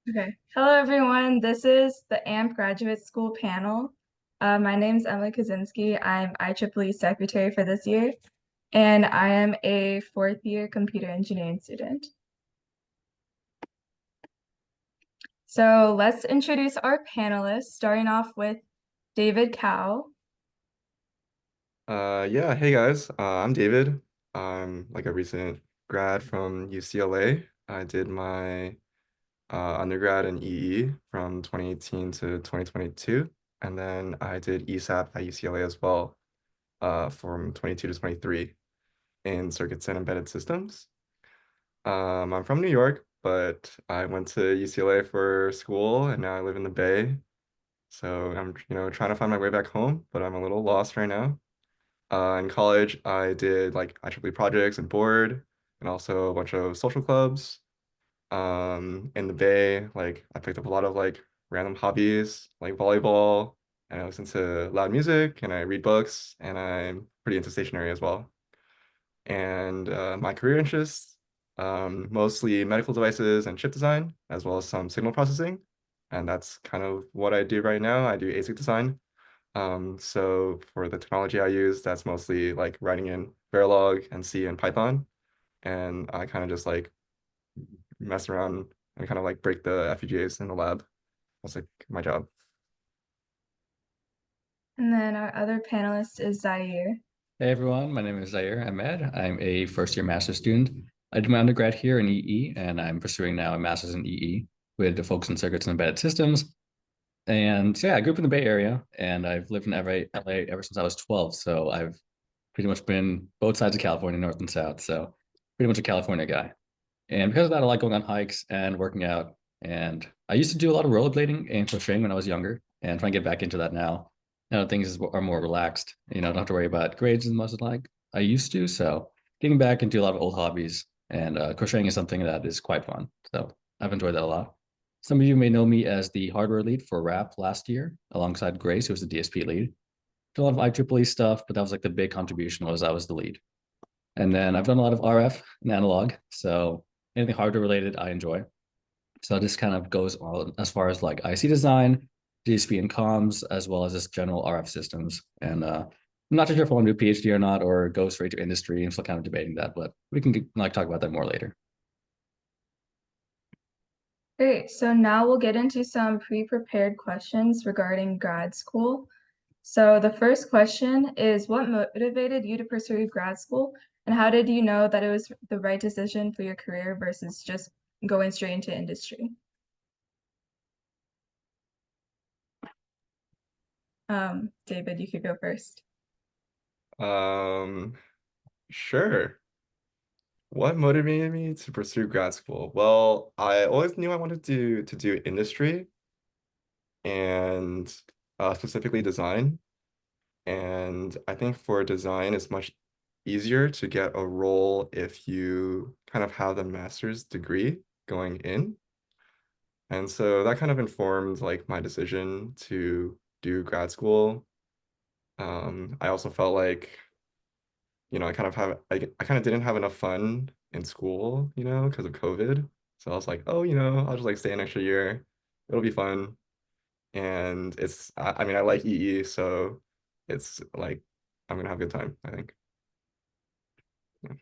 Okay. Hello, everyone. This is the AMP Graduate School panel. My name is Emily Kaczynski. I'm IEEE Secretary for this year, and I am a fourth year computer engineering student. So let's introduce our panelists, starting off with David Cow. Yeah, hey guys, I'm David. I'm like a recent grad from UCLA. I did my undergrad in EE from 2018 to 2022, and then I did ESAP at UCLA as well, from 22 to 23 in circuits and embedded systems. I'm from New York, but I went to UCLA for school, and now I live in the Bay. So I'm, trying to find my way back home, but I'm a little lost right now. In college, I did like IEEE projects and board, and also a bunch of social clubs. In the Bay, like I picked up a lot of like random hobbies, like volleyball, and I listen to loud music, and I read books, and I'm pretty into stationery as well. And my career interests, mostly medical devices and chip design, as well as some signal processing. And that's kind of what I do right now. I do ASIC design. So for the technology I use, that's mostly like writing in Verilog and C and Python. And I kind of just like mess around and kind of like break the FPGAs in the lab. That's like my job. And then our other panelist is Zaire. Hey everyone, my name is Zaire Ahmed. I'm a first year master's student. I did my undergrad here in EE, and I'm pursuing now a master's in EE with the focus on circuits and embedded systems. And so, yeah, I grew up in the Bay Area, and I've lived in LA ever since I was 12. So I've pretty much been both sides of California, North and South. So pretty much a California guy. And because of that, I like going on hikes and working out. And I used to do a lot of rollerblading and crocheting when I was younger, and trying to get back into that now. Now are more relaxed. Don't have to worry about grades as much as like I used to. So getting back into a lot of old hobbies, and crocheting is something that is quite fun. So I've enjoyed that a lot. Some of you may know me as the hardware lead for RAP last year, alongside Grace, who was the DSP lead. Did a lot of IEEE stuff, but that was like the big contribution was I was the lead. And then I've done a lot of RF and analog. So anything hardware related, I enjoy. So this kind of goes all as far as like IC design, DSP and comms, as well as just general RF systems. And I'm not too sure if I want to do a PhD or not, or go straight to industry. I'm still kind of debating that, but we can like talk about that more later. Great. So now we'll get into some pre-prepared questions regarding grad school. So the first question is, what motivated you to pursue grad school, and how did you know that it was the right decision for your career versus just going straight into industry? David, you could go first. Um, sure. What motivated me to pursue grad school? Well, I always knew I wanted to do industry and specifically design. And I think for design, it's much easier to get a role if you kind of have the master's degree going in. And so that kind of informed like my decision to do grad school. I also felt like, I kind of didn't have enough fun in school, because of COVID. So I was like, oh, I'll just like stay an extra year. It'll be fun. And I mean, I like EE, so it's like I'm gonna have a good time, I think. Yeah.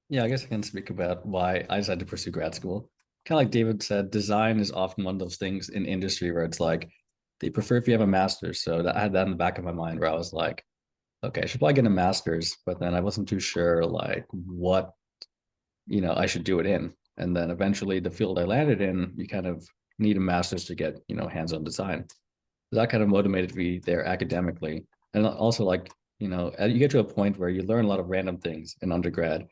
Yeah, I guess I can speak about why I decided to pursue grad school. Kind of like David said, design is often one of those things in industry where it's like they prefer if you have a master's. So I had that in the back of my mind where I was like, okay, I should probably get a master's, but then I wasn't too sure like what, I should do it in. And then eventually the field I landed in, you kind of need a master's to get, hands-on design. So that kind of motivated me there academically. And also like, you get to a point where you learn a lot of random things in undergrad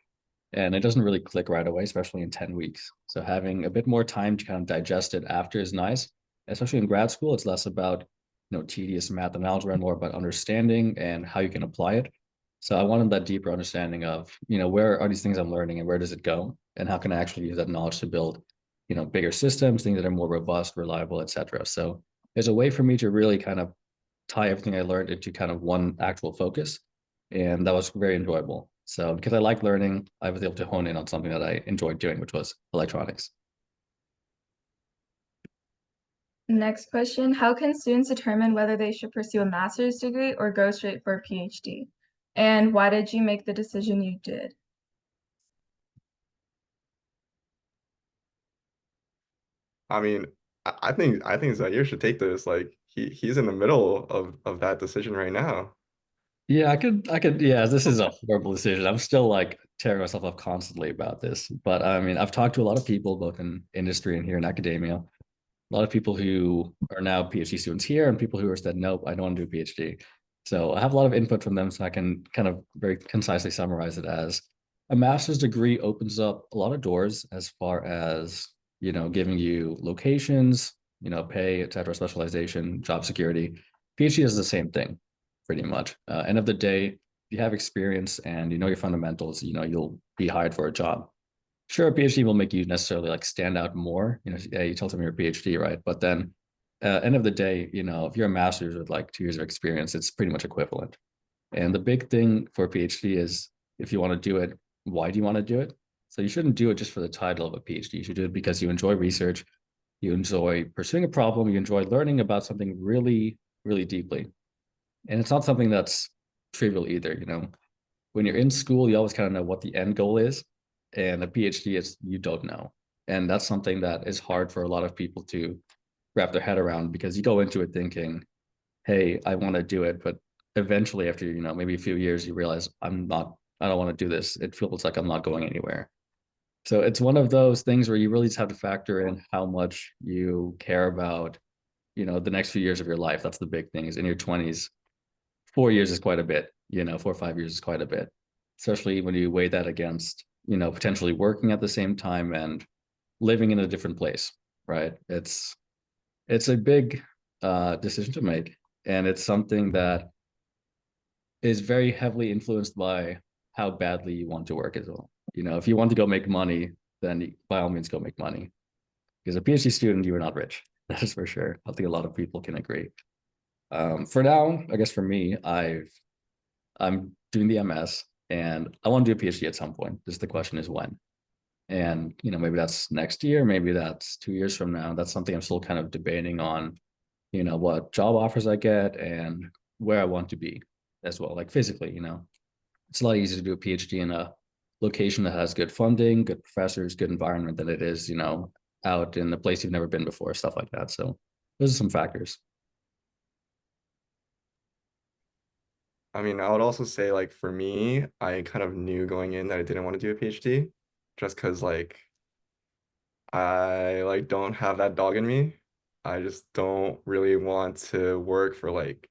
and it doesn't really click right away, especially in 10 weeks. So having a bit more time to kind of digest it after is nice, especially in grad school. It's less about, tedious math and algebra and more about understanding and how you can apply it. So I wanted that deeper understanding of, where are these things I'm learning and where does it go? And how can I actually use that knowledge to build, bigger systems, things that are more robust, reliable, et cetera. So there's a way for me to really kind of tie everything I learned into kind of one actual focus. And that was very enjoyable. So because I like learning, I was able to hone in on something that I enjoyed doing, which was electronics. Next question, how can students determine whether they should pursue a master's degree or go straight for a PhD? And why did you make the decision you did? I mean, I think Zaire should take this. Like he's in the middle of that decision right now. Yeah, yeah, this is a horrible decision. I'm still like tearing myself up constantly about this. But I mean, I've talked to a lot of people, both in industry and here in academia. A lot of people who are now PhD students here and people who are said, nope, I don't want to do a PhD. So I have a lot of input from them, so I can kind of very concisely summarize it as a master's degree opens up a lot of doors as far as, giving you locations, pay, et cetera, specialization, job security. PhD is the same thing, pretty much. End of the day, if you have experience and you know your fundamentals, you'll be hired for a job. Sure, a PhD will make you necessarily like stand out more. Yeah, you tell them you're a PhD, right? But then, end of the day, if you're a master's with like 2 years of experience, it's pretty much equivalent. And the big thing for a PhD is if you want to do it, why do you want to do it? So you shouldn't do it just for the title of a PhD. You should do it because you enjoy research, you enjoy pursuing a problem, you enjoy learning about something really, really deeply. And it's not something that's trivial either. When you're in school, you always kind of know what the end goal is, and a PhD is you don't know. And that's something that is hard for a lot of people to wrap their head around because you go into it thinking, hey, I want to do it, but eventually after, maybe a few years, you realize I don't want to do this. It feels like I'm not going anywhere. So it's one of those things where you really just have to factor in how much you care about, the next few years of your life. That's the big thing is in your 20s, 4 years is quite a bit, 4 or 5 years is quite a bit, especially when you weigh that against, potentially working at the same time and living in a different place, right? It's a big decision to make. And it's something that is very heavily influenced by how badly you want to work as well. If you want to go make money, then by all means go make money. Because a PhD student, you are not rich. That is for sure. I think a lot of people can agree. For now, I guess for me, I'm doing the MS and I want to do a PhD at some point. Just the question is when. And maybe that's next year, maybe that's 2 years from now. That's something I'm still kind of debating on, what job offers I get and where I want to be as well, like physically. It's a lot easier to do a PhD in a location that has good funding, good professors, good environment than it is, out in a place you've never been before, stuff like that. So those are some factors. I mean, I would also say like for me, I kind of knew going in that I didn't want to do a PhD just because like I like don't have that dog in me. I just don't really want to work for like,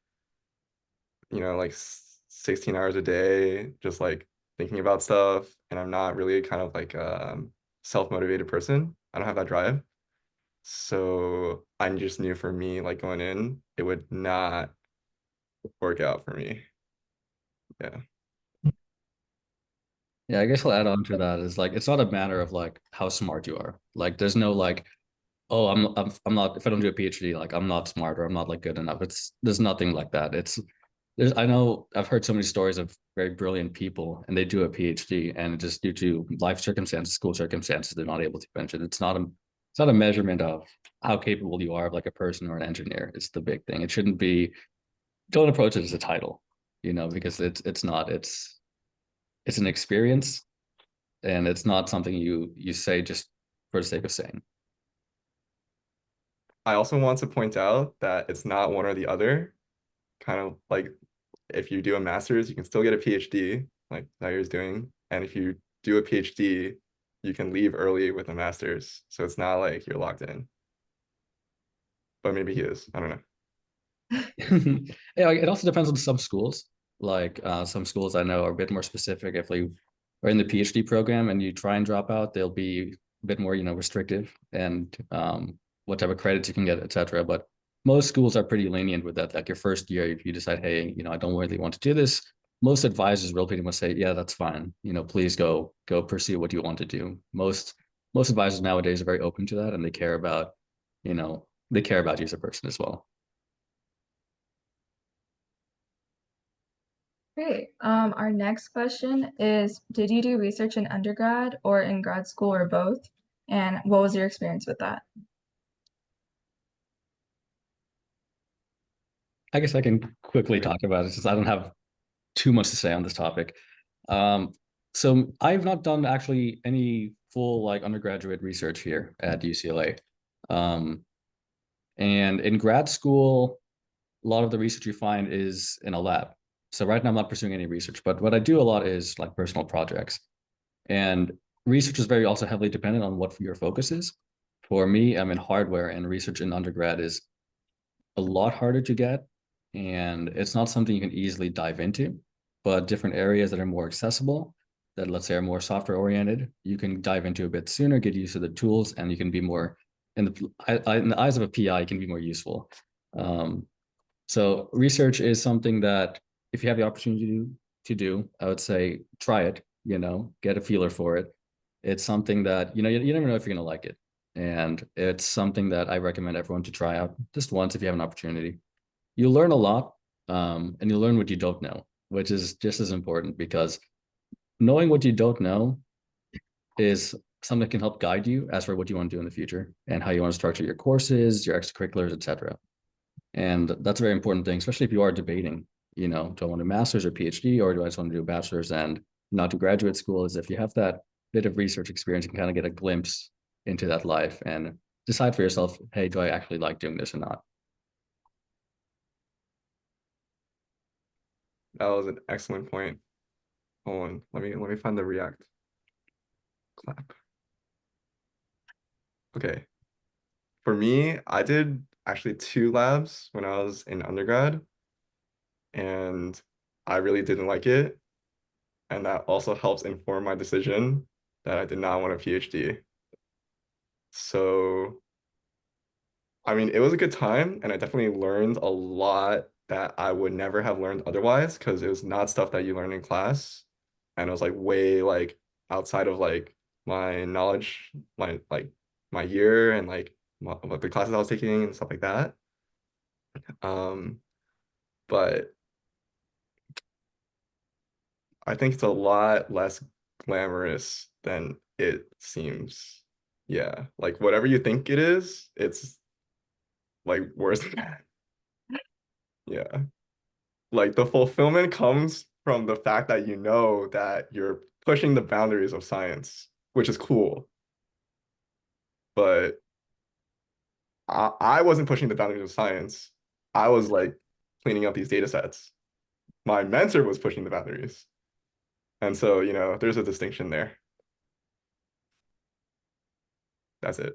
16 hours a day, just like thinking about stuff. And I'm not really kind of like a self-motivated person. I don't have that drive. So I just knew for me, like going in, it would not work out for me. Yeah. Yeah, I guess I'll add on to that is like it's not a matter of like how smart you are. Like there's no like, oh, I'm not if I don't do a PhD, like I'm not smart or I'm not like good enough. There's nothing like that. There's I know I've heard so many stories of very brilliant people and they do a PhD and just due to life circumstances, school circumstances, they're not able to finish it. It's not a measurement of how capable you are of like a person or an engineer. It's the big thing. It shouldn't be don't approach it as a title, because it's not. It's an experience and it's not something you say just for the sake of saying. I also want to point out that it's not one or the other. Kind of like if you do a master's, you can still get a PhD, like Zaire's doing. And if you do a PhD, you can leave early with a master's. So it's not like you're locked in. But maybe he is. I don't know. Yeah, like, it also depends on some schools. Like some schools I know are a bit more specific. If you are in the PhD program and you try and drop out, they'll be a bit more, restrictive and what type of credits you can get, etc. But most schools are pretty lenient with that. Like your first year, if you decide, hey, I don't really want to do this, most advisors will pretty much say, yeah, that's fine. Please go pursue what you want to do. Most advisors nowadays are very open to that, and they care about you as a person as well. Great. Our next question is, did you do research in undergrad or in grad school or both? And what was your experience with that? I guess I can quickly Okay. talk about it since I don't have too much to say on this topic. Um, so I've not done actually any full like undergraduate research here at UCLA. Um, and in grad school, a lot of the research you find is in a lab. So right now I'm not pursuing any research, but what I do a lot is like personal projects. And research is very also heavily dependent on what your focus is. For me, I'm in hardware, and research in undergrad is a lot harder to get, and it's not something you can easily dive into. But different areas that are more accessible, that let's say are more software oriented, you can dive into a bit sooner, get used to the tools, and you can be more in the eyes of a PI, you can be more useful. Um, so research is something that if you have the opportunity to do, I would say try it, get a feeler for it. It's something that, you never know if you're going to like it. And it's something that I recommend everyone to try out just once if you have an opportunity. You learn a lot, and you learn what you don't know, which is just as important because knowing what you don't know is something that can help guide you as for what you want to do in the future and how you want to structure your courses, your extracurriculars, etc. And that's a very important thing, especially if you are debating, do I want to do master's or PhD, or do I just want to do a bachelor's and not do graduate school? Is if you have that bit of research experience, you can kind of get a glimpse into that life and decide for yourself, hey, do I actually like doing this or not? That was an excellent point. Hold on, let me find the React clap. Okay. For me, I did actually 2 labs when I was in undergrad, and I really didn't like it. And that also helps inform my decision that I did not want a PhD. So, I mean, it was a good time, and I definitely learned a lot that I would never have learned otherwise because it was not stuff that you learn in class. And it was like way like outside of like my knowledge, my year and like the classes I was taking and stuff like that. Um, but I think it's a lot less glamorous than it seems. Yeah, like whatever you think it is, it's like worse than that. Yeah. Like the fulfillment comes from the fact that you know that you're pushing the boundaries of science, which is cool. But I wasn't pushing the boundaries of science. I was like cleaning up these data sets. My mentor was pushing the boundaries. And so, there's a distinction there. That's it.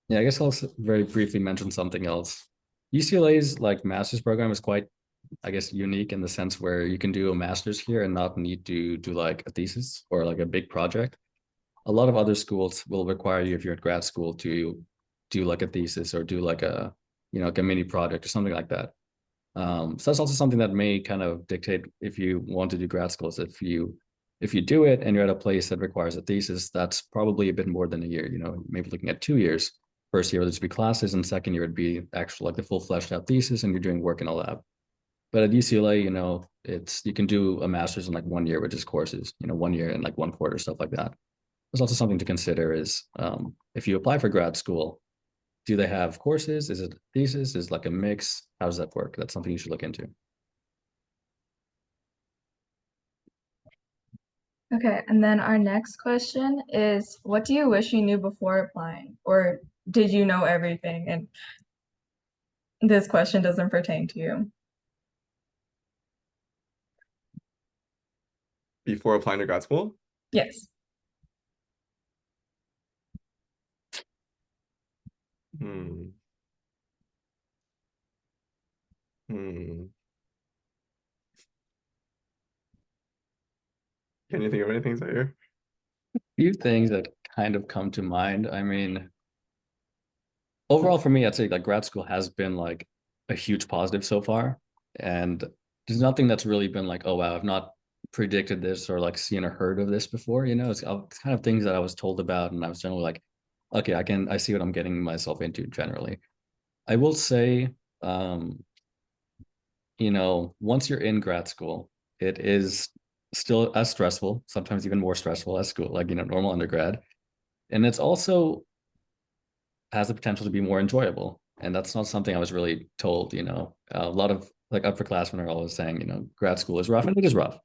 Yeah, I guess I'll very briefly mention something else. UCLA's like master's program is quite, I guess, unique in the sense where you can do a master's here and not need to do like a thesis or like a big project. A lot of other schools will require you if you're at grad school to do like a thesis or do like like a mini project or something like that. So that's also something that may kind of dictate if you want to do grad schools. If you do it and you're at a place that requires a thesis, that's probably a bit more than a year. Maybe looking at 2 years. First year would just be classes, and second year would be actual like the full fleshed out thesis, and you're doing work in a lab. But at UCLA, it's you can do a master's in like 1 year, which is courses. 1 year and like one quarter, stuff like that. There's also something to consider is if you apply for grad school, do they have courses? Is it thesis? Is it like a mix? How does that work? That's something you should look into. Okay, and then our next question is, what do you wish you knew before applying? Or did you know everything? And this question doesn't pertain to you. Before applying to grad school? Yes. Hmm. Hmm. Can you think of anything, Zaire? Few things that kind of come to mind. I mean, overall for me, I'd say like grad school has been like a huge positive so far. And there's nothing that's really been like, oh wow, I've not predicted this or like seen or heard of this before. It's kind of things that I was told about, and I was generally like, okay, I see what I'm getting myself into generally. I will say, um, once you're in grad school, it is still as stressful, sometimes even more stressful as school, like, normal undergrad. And it's also has the potential to be more enjoyable. And that's not something I was really told, a lot of like upperclassmen are always saying, grad school is rough, and it is rough.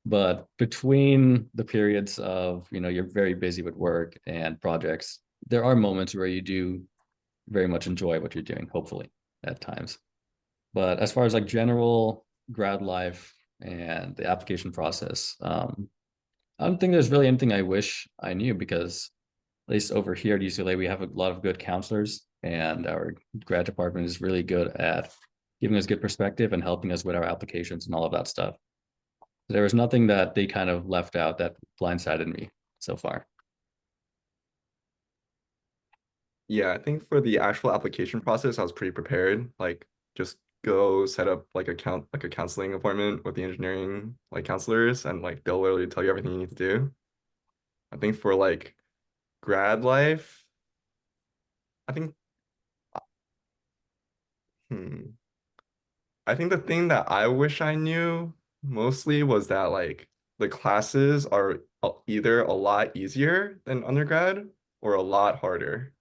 But between the periods of, you're very busy with work and projects, there are moments where you do very much enjoy what you're doing, hopefully, at times. But as far as like general grad life and the application process, I don't think there's really anything I wish I knew, because at least over here at UCLA, we have a lot of good counselors, and our grad department is really good at giving us good perspective and helping us with our applications and all of that stuff. There was nothing that they kind of left out that blindsided me so far. Yeah, I think for the actual application process, I was pretty prepared. Like, just go set up like a counseling appointment with the engineering like counselors, and like they'll literally tell you everything you need to do. I think for like grad life, I think hmm, I think the thing that I wish I knew mostly was that like the classes are either a lot easier than undergrad or a lot harder.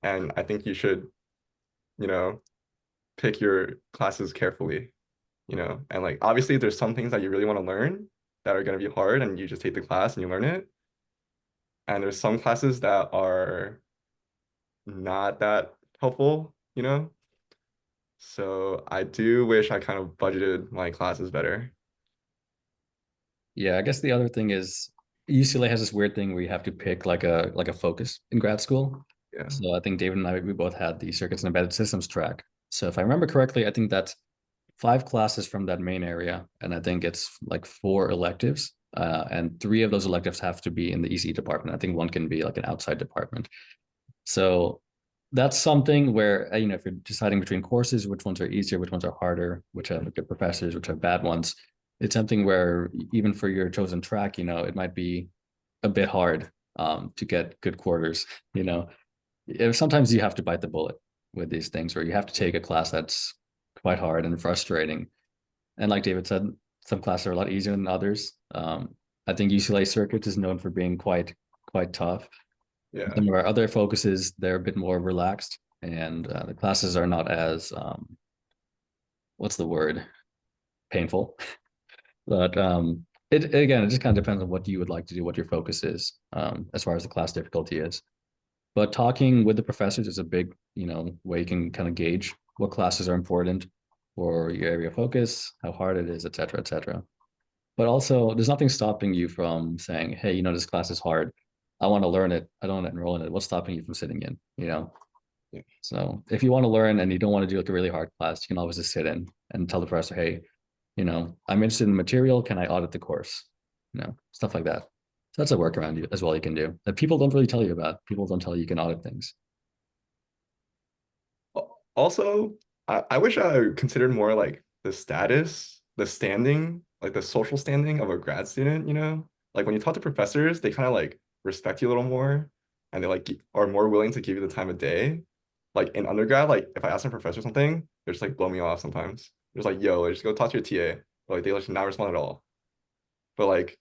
And I think you should, you know, pick your classes carefully, and like obviously there's some things that you really want to learn that are going to be hard, and you just take the class and you learn it. And there's some classes that are not that helpful, So I do wish I kind of budgeted my classes better. Yeah, I guess the other thing is UCLA has this weird thing where you have to pick like a focus in grad school. Yeah. So I think David and I, we both had the circuits and embedded systems track. So if I remember correctly, I think that's 5 classes from that main area, and I think it's like 4 electives. And 3 of those electives have to be in the EC department. I think one can be like an outside department. So that's something where, if you're deciding between courses, which ones are easier, which ones are harder, which have good professors, which have bad ones, it's something where even for your chosen track, it might be a bit hard to get good quarters. Sometimes you have to bite the bullet with these things, where you have to take a class that's quite hard and frustrating. And like David said, some classes are a lot easier than others. I think UCLA circuit is known for being quite tough. Yeah. Some of our other focuses, they're a bit more relaxed, and the classes are not as what's the word, painful. But it again, it just kind of depends on what you would like to do, what your focus is, as far as the class difficulty is. But talking with the professors is a big, way you can kind of gauge what classes are important for your area of focus, how hard it is, et cetera, et cetera. But also, there's nothing stopping you from saying, hey, this class is hard. I want to learn it. I don't want to enroll in it. What's stopping you from sitting in, Yeah. So if you want to learn and you don't want to do like a really hard class, you can always just sit in and tell the professor, hey, I'm interested in the material. Can I audit the course? Stuff like that. So that's a workaround as well you can do that people don't really tell you about. People don't tell you can audit things. Also, I wish I considered more like the status, the standing, like the social standing of a grad student, Like when you talk to professors, they kind of like respect you a little more, and they like are more willing to give you the time of day. Like in undergrad, like if I ask a professor something, they're just like blow me off sometimes. They're just like, yo, just go talk to your TA. Or, like they just not respond at all. But like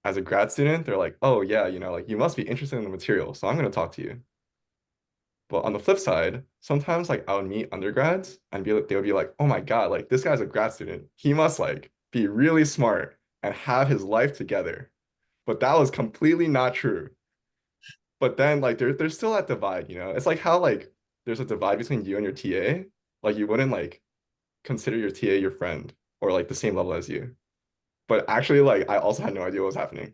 as a grad student, they're like, oh yeah, like you must be interested in the material, so I'm gonna talk to you. But on the flip side, sometimes like I would meet undergrads and they would be like, oh my God, like this guy's a grad student. He must like be really smart and have his life together. But that was completely not true. But then like there's still that divide, It's like how like there's a divide between you and your TA. Like you wouldn't like consider your TA your friend or like the same level as you. But actually, like I also had no idea what was happening.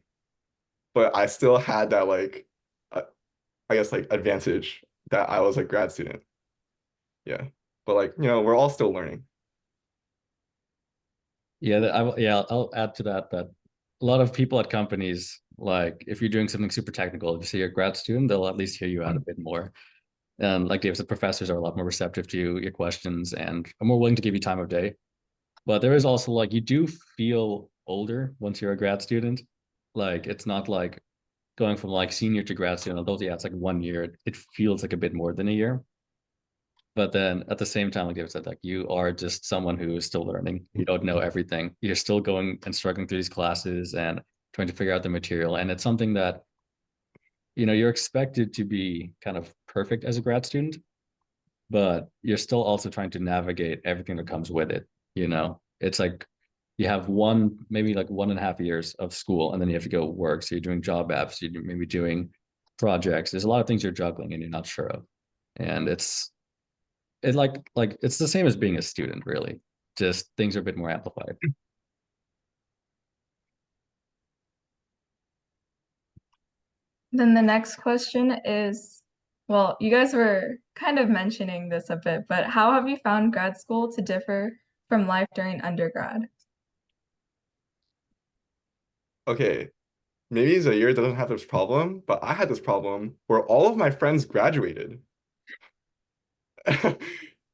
But I still had that like uh, I guess like advantage that I was a grad student. Yeah. But like, we're all still learning. Yeah, I'll add to that a lot of people at companies, like if you're doing something super technical, if you say you're a grad student, they'll at least hear you out a bit more. And like Dave said, professors are a lot more receptive to your questions and are more willing to give you time of day. But there is also like you do feel older once you're a grad student. Like it's not like going from like senior to grad student, although yeah, it's like 1 year, it feels like a bit more than a year. But then at the same time, like David said, like you are just someone who is still learning. You don't know everything. You're still going and struggling through these classes and trying to figure out the material. And it's something that, you're expected to be kind of perfect as a grad student. but you're still also trying to navigate everything that comes with it. It's like you have maybe like 1.5 years of school, and then you have to go work. So you're doing job apps, you're maybe doing projects. There's a lot of things you're juggling and you're not sure of. And it's the same as being a student, really. Just things are a bit more amplified. Then the next question is, well, you guys were kind of mentioning this a bit, but how have you found grad school to differ from life during undergrad? Okay, maybe Zaire doesn't have this problem, but I had this problem where all of my friends graduated.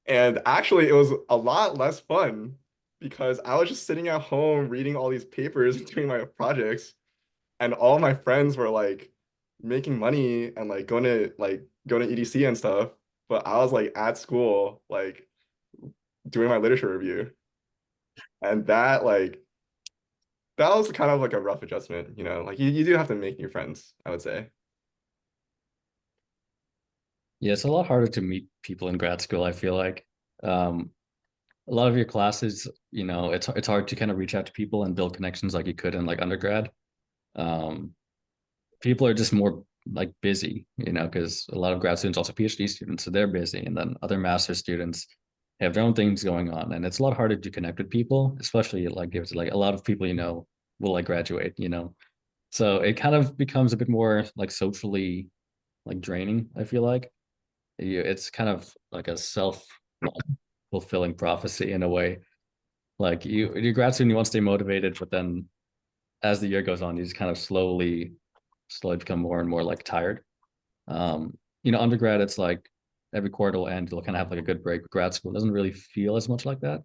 And actually, it was a lot less fun because I was just sitting at home reading all these papers and doing my projects, and all my friends were like making money and like going to EDC and stuff. But I was like at school, like doing my literature review. And that was kind of like a rough adjustment, you know. Like you do have to make new friends, I would say. Yeah, it's a lot harder to meet people in grad school, I feel like. Um, a lot of your classes, it's hard to kind of reach out to people and build connections like you could in like undergrad. Um, People are just more like busy, because a lot of grad students, also PhD students, so they're busy, and then other master students have their own things going on, and it's a lot harder to connect with people, especially like if it's like a lot of people will like graduate. So it kind of becomes a bit more like socially like draining, I feel like. It's kind of like a self fulfilling prophecy in a way. Like you're grad student, you want to stay motivated, but then as the year goes on, you just kind of slowly become more and more like tired. Undergrad, it's like every quarter will end, you'll kind of have like a good break. Grad school doesn't really feel as much like that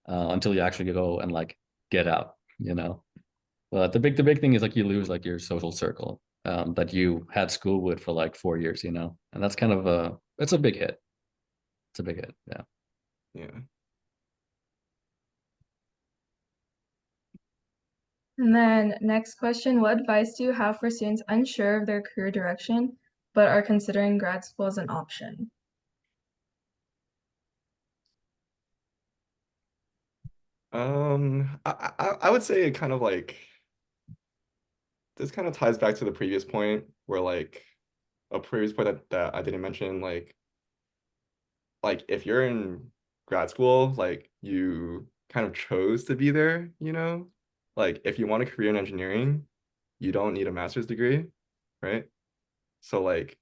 until you actually go and like get out. But the big thing is like you lose like your social circle that you had school with for like 4 years, and that's kind of it's a big hit. It's a big hit. Yeah. Yeah. And then next question, what advice do you have for students unsure of their career direction, but are considering grad school as an option? I would say it kind of like this kind of ties back to the previous point where like a previous point that I didn't mention, like if you're in grad school, like you kind of chose to be there, you know? Like if you want a career in engineering, you don't need a master's degree, right? So like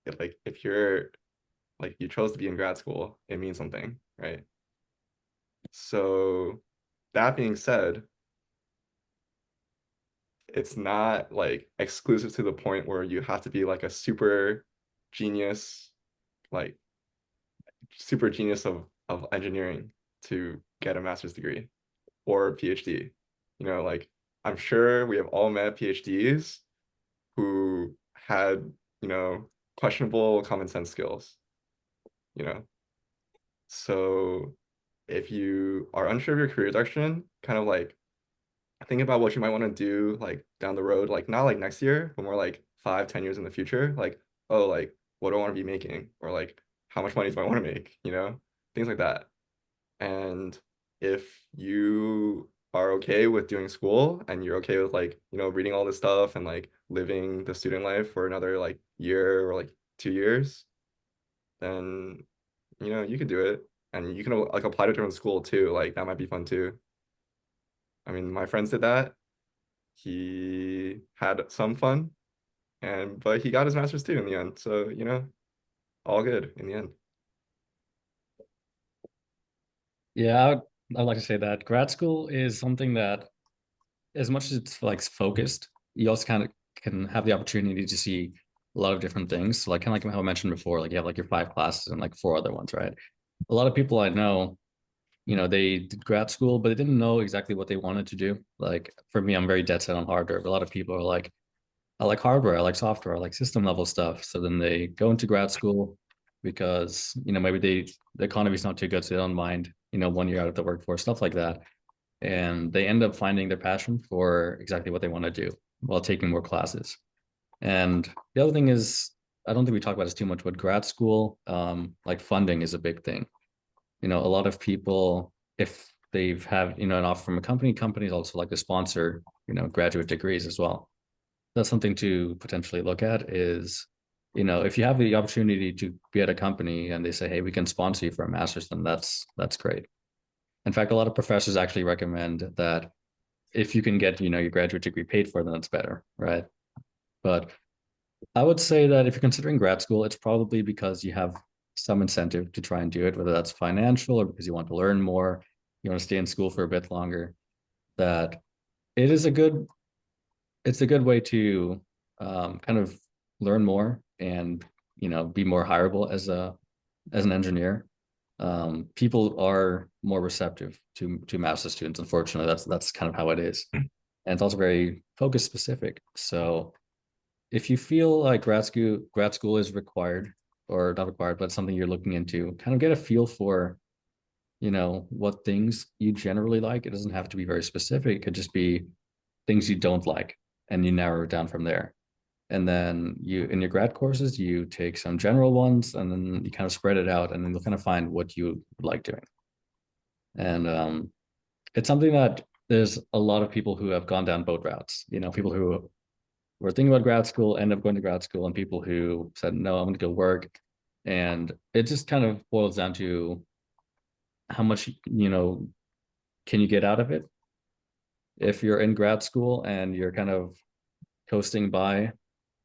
if you're like you chose to be in grad school, it means something, right? So that being said, it's not like exclusive to the point where you have to be like a genius, like super genius of engineering to get a master's degree or a PhD. Like I'm sure we have all met PhDs who had, you know, questionable common sense skills, you know. So if you are unsure of your career direction, kind of like think about what you might want to do like down the road, like not like next year, but more like 5, 10 years in the future. Like, oh, like what do I want to be making? Or like how much money do I want to make? Things like that. And if you are okay with doing school and you're okay with like, reading all this stuff and like living the student life for another like year or like 2 years, then you could do it. And you can like apply to different school too. Like that might be fun too. I mean, my friends did that. He had some fun but he got his master's too in the end. So, all good in the end. Yeah, I'd like to say that grad school is something that, as much as it's like focused, you also kind of can have the opportunity to see a lot of different things. So, like kind of like how I mentioned before, like you have like your 5 classes and like 4 other ones, right? A lot of people I know, they did grad school, but they didn't know exactly what they wanted to do. Like for me, I'm very dead set on hardware, but a lot of people are like, I like hardware, I like software, I like system level stuff. So then they go into grad school because, maybe the economy's not too good, so they don't mind, 1 year out of the workforce, stuff like that. And they end up finding their passion for exactly what they want to do while taking more classes. And the other thing is, I don't think we talk about this too much, but grad school, like funding is a big thing. A lot of people, if they've have, an offer from a company, companies also like to sponsor, graduate degrees as well. That's something to potentially look at is, if you have the opportunity to be at a company and they say, hey, we can sponsor you for a master's, then that's great. In fact, a lot of professors actually recommend that if you can get, your graduate degree paid for, then it's better, right? But I would say that if you're considering grad school, it's probably because you have some incentive to try and do it, whether that's financial or because you want to learn more, you want to stay in school for a bit longer, that it is it's a good way to kind of learn more and, be more hireable as an engineer. People are more receptive to master's students. Unfortunately, that's kind of how it is, and it's also very focus specific. So if you feel like grad school is required or not required, but something you're looking into, kind of get a feel for, what things you generally like. It doesn't have to be very specific. It could just be things you don't like, and you narrow it down from there. And then you, in your grad courses, you take some general ones, and then you kind of spread it out, and then you'll kind of find what you like doing. And it's something that there's a lot of people who have gone down both routes. People who were thinking about grad school, end up going to grad school, and people who said, no, I'm going to go work. And it just kind of boils down to how much, can you get out of it? If you're in grad school and you're kind of coasting by,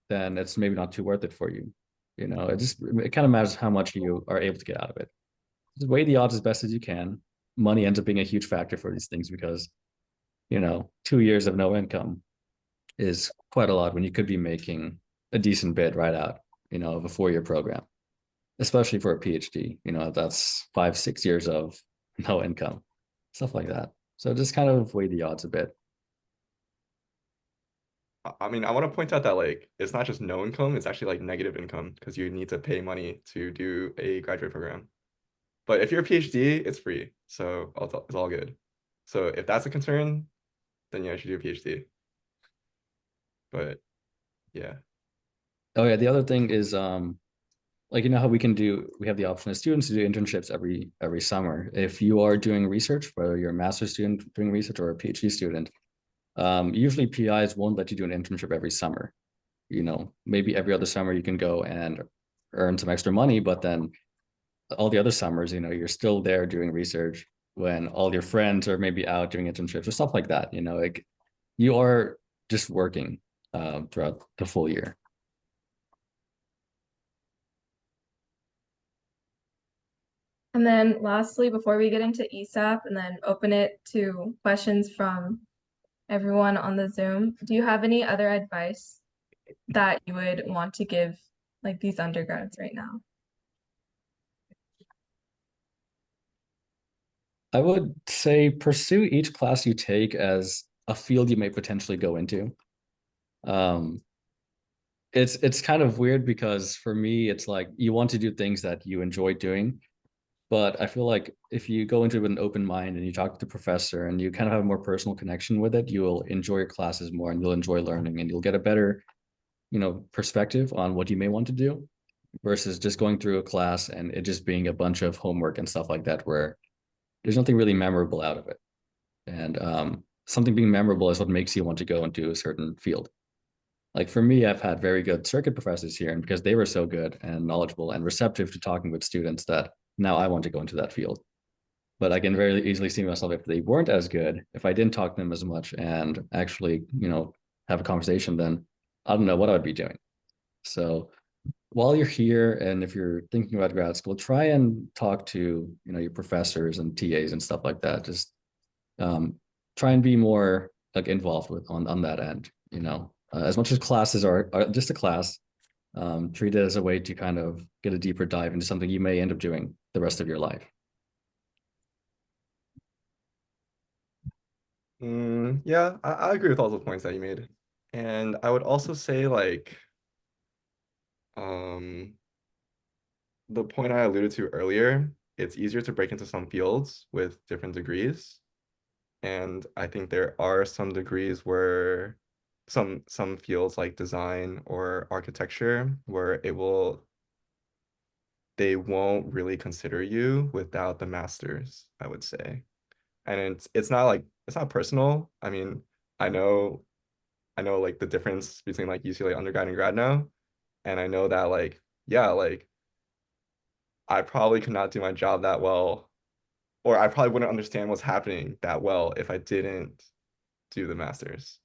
then it's maybe not too worth it for you. It kind of matters how much you are able to get out of it. Just weigh the odds as best as you can. Money ends up being a huge factor for these things because, 2 years of no income is quite a lot when you could be making a decent bit right out, of a 4-year program, especially for a PhD. That's 5-6 years of no income, stuff like that. So just kind of weigh the odds a bit. I mean, I want to point out that like it's not just no income, it's actually like negative income because you need to pay money to do a graduate program. But if you're a PhD, it's free, so it's all good. So if that's a concern, then yeah, you should do a PhD. But yeah. Oh yeah, the other thing is like how we have the option as students to do internships every summer. If you are doing research, whether you're a master's student doing research or a PhD student, usually PIs won't let you do an internship every summer. Maybe every other summer you can go and earn some extra money, but then all the other summers, you're still there doing research when all your friends are maybe out doing internships or stuff like that. Like you are just working throughout the full year. And then lastly, before we get into ESAP and then open it to questions from everyone on the Zoom, do you have any other advice that you would want to give like these undergrads right now? I would say pursue each class you take as a field you may potentially go into. Um, it's kind of weird because for me, it's like you want to do things that you enjoy doing. But I feel like if you go into it with an open mind and you talk to the professor and you kind of have a more personal connection with it, you'll enjoy your classes more and you'll enjoy learning and you'll get a better, perspective on what you may want to do versus just going through a class and it just being a bunch of homework and stuff like that where there's nothing really memorable out of it. And something being memorable is what makes you want to go into a certain field. Like for me, I've had very good circuit professors here, and because they were so good and knowledgeable and receptive to talking with students, that now I want to go into that field. But I can very easily see myself if they weren't as good, if I didn't talk to them as much and actually, have a conversation, then I don't know what I would be doing. So while you're here and if you're thinking about grad school, try and talk to, your professors and TAs and stuff like that. Just um, try and be more like involved with on that end, as much as classes are just a class, treat it as a way to kind of get a deeper dive into something you may end up doing the rest of your life. Yeah, I agree with all the points that you made. And I would also say like um the point I alluded to earlier, it's easier to break into some fields with different degrees. And I think there are some degrees where some fields like design or architecture where they won't really consider you without the master's, I would say. And it's not like it's not personal. I mean, I know I know like the difference between like UCLA undergrad and grad now. And I know that like, yeah, like I probably could not do my job that well, or I probably wouldn't understand what's happening that well if I didn't do the master's.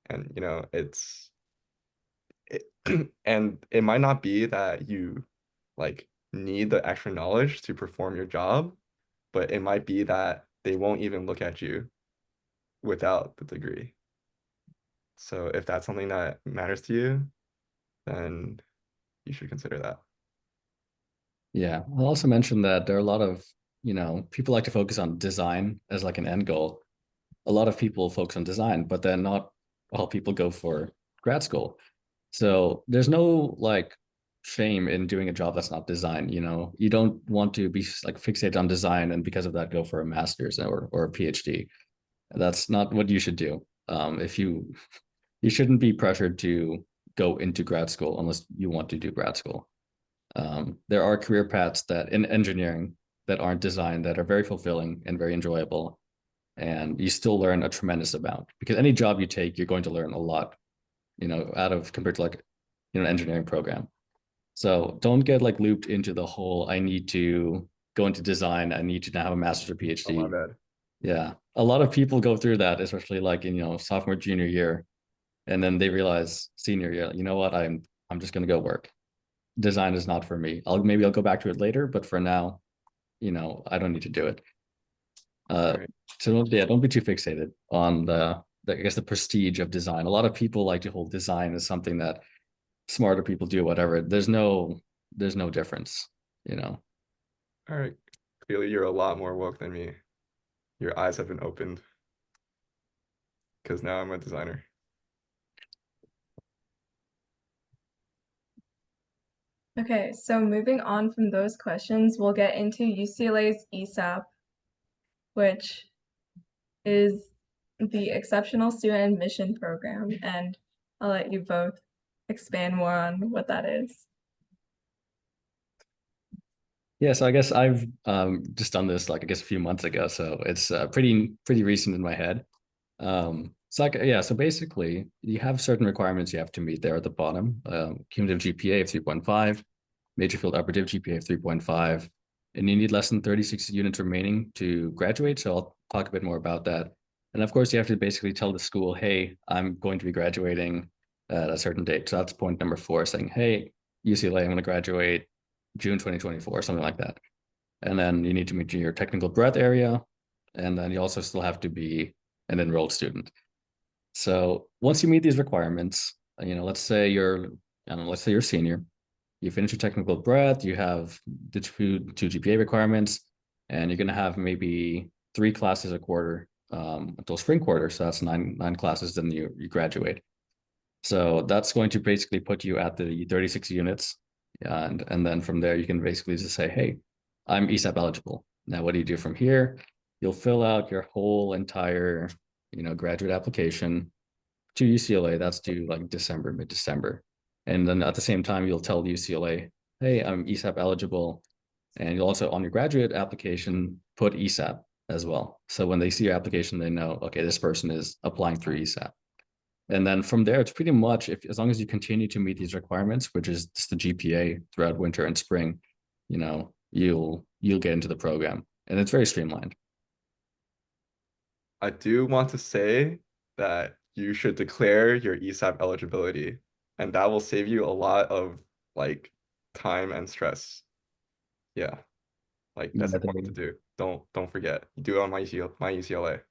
And it, and it might not be that you like need the extra knowledge to perform your job, but it might be that they won't even look at you without the degree. So if that's something that matters to you, then you should consider that. Yeah, I'll also mention that there are a lot of, people like to focus on design as like an end goal. A lot of people focus on design, but then not all people go for grad school. So there's no like shame in doing a job that's not design. You don't want to be like fixated on design and because of that go for a master's or a PhD. That's not what you should do. If you shouldn't be pressured to go into grad school unless you want to do grad school. There are career paths that in engineering that aren't designed that are very fulfilling and very enjoyable, and you still learn a tremendous amount because any job you take, you're going to learn a lot, out of compared to like, an engineering program. So don't get like looped into the whole I need to go into design, I need to now have a master's or Oh, my PhD. bad. Yeah. A lot of people go through that, especially like in, sophomore, junior year, and then they realize senior year, you know what, I'm just gonna go work. Design is not for me. I'll go back to it later, but for now, I don't need to do it. All Uh, right. so don't be too fixated on I guess the prestige of design. A lot of people like to hold design as something that smarter people do, whatever. There's no difference, you know. All right. Clearly, you're a lot more woke than me. Your eyes have been opened because now I'm a designer. Okay, so moving on from those questions, we'll get into UCLA's ESAP, which is the Exceptional Student Admission Program, and I'll let you both expand more on what that is. Yeah, so I guess I've just done this like I guess a few months ago, so it's pretty recent in my head. So like yeah, so basically you have certain requirements you have to meet there at the bottom. Cumulative GPA of 3.5, major field upper div GPA of 3.5, and you need less than 36 units remaining to graduate. So I'll talk a bit more about that. And of course, you have to basically tell the school, hey, I'm going to be graduating at a certain date. So that's point number 4, saying, hey, UCLA, I'm going to graduate June 2024, something like that. And then you need to meet your technical breadth area. And then you also still have to be an enrolled student. So once you meet these requirements, let's say let's say you're a senior, you finish your technical breadth, you have the two GPA requirements, and you're going to have maybe 3 classes a quarter until spring quarter. So that's nine classes, then you graduate. So that's going to basically put you at the 36 units. And then from there, you can basically just say, hey, I'm ESAP eligible. Now, what do you do from here? You'll fill out your whole entire, graduate application to UCLA. That's due like December, mid-December. And then at the same time, you'll tell UCLA, hey, I'm ESAP eligible. And you'll also on your graduate application, put ESAP as well. So when they see your application, they know, okay, this person is applying through ESAP. And then from there, it's pretty much if as long as you continue to meet these requirements, which is just the GPA throughout winter and spring, you'll get into the program. And it's very streamlined. I do want to say that you should declare your ESAP eligibility, and that will save you a lot of like time and stress. Yeah, like that's important to do. Don't forget. You do it on my UCLA.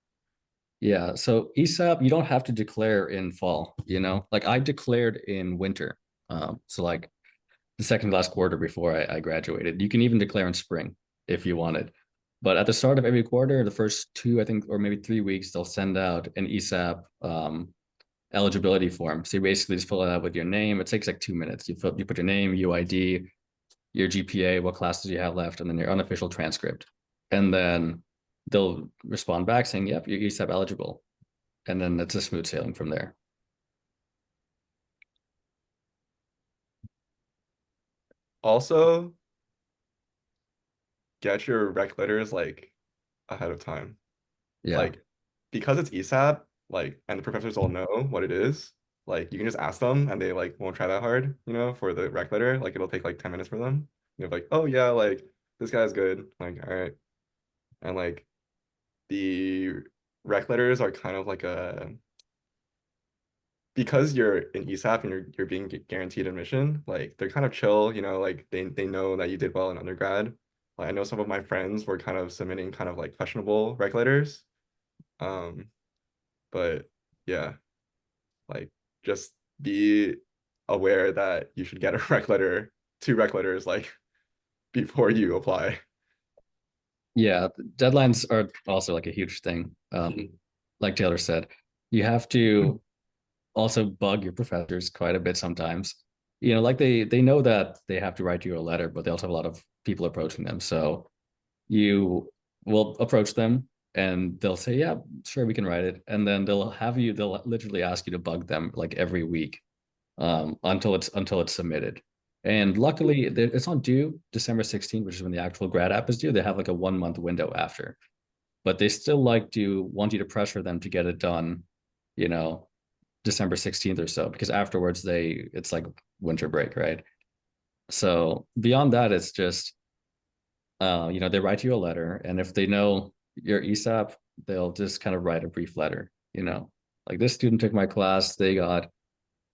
Yeah. So ESAP, you don't have to declare in fall, like I declared in winter. So like the second last quarter before I graduated. You can even declare in spring if you wanted. But at the start of every quarter, the first 2, I think, or maybe 3 weeks, they'll send out an ESAP eligibility form. So you basically just fill it out with your name. It takes like 2 minutes. You put your name, UID, your GPA, what classes you have left, and then your unofficial transcript. And then they'll respond back saying, yep, you're ESAP eligible. And then it's a smooth sailing from there. Also, get your rec letters like ahead of time. Yeah. Like, because it's ESAP, like, and the professors all know what it is, like, you can just ask them and they like won't try that hard, you know, for the rec letter. Like, it'll take like 10 minutes for them. They're like, oh yeah, like this guy's good. Like, all right. And like the rec letters are kind of like a, because you're in ESAP and you're being guaranteed admission, like they're kind of chill, you know, like they know that you did well in undergrad. Like I know some of my friends were kind of submitting kind of like questionable rec letters. Um, but yeah, like just be aware that you should get a rec letter, two rec letters like before you apply. Yeah, deadlines are also like a huge thing. Like Taylor said, you have to also bug your professors quite a bit sometimes. You know, like they know that they have to write you a letter, but they also have a lot of people approaching them. So you will approach them and they'll say, yeah, sure, we can write it. And then they'll literally ask you to bug them like every week until it's submitted. And luckily, it's not due December 16th, which is when the actual grad app is due. They have like a 1 month window after, but they still like to want you to pressure them to get it done, you know, December 16th or so, because afterwards it's like winter break, right? So beyond that, it's just you know, they write you a letter, and if they know your ESAP, they'll just kind of write a brief letter, you know, like this student took my class, they got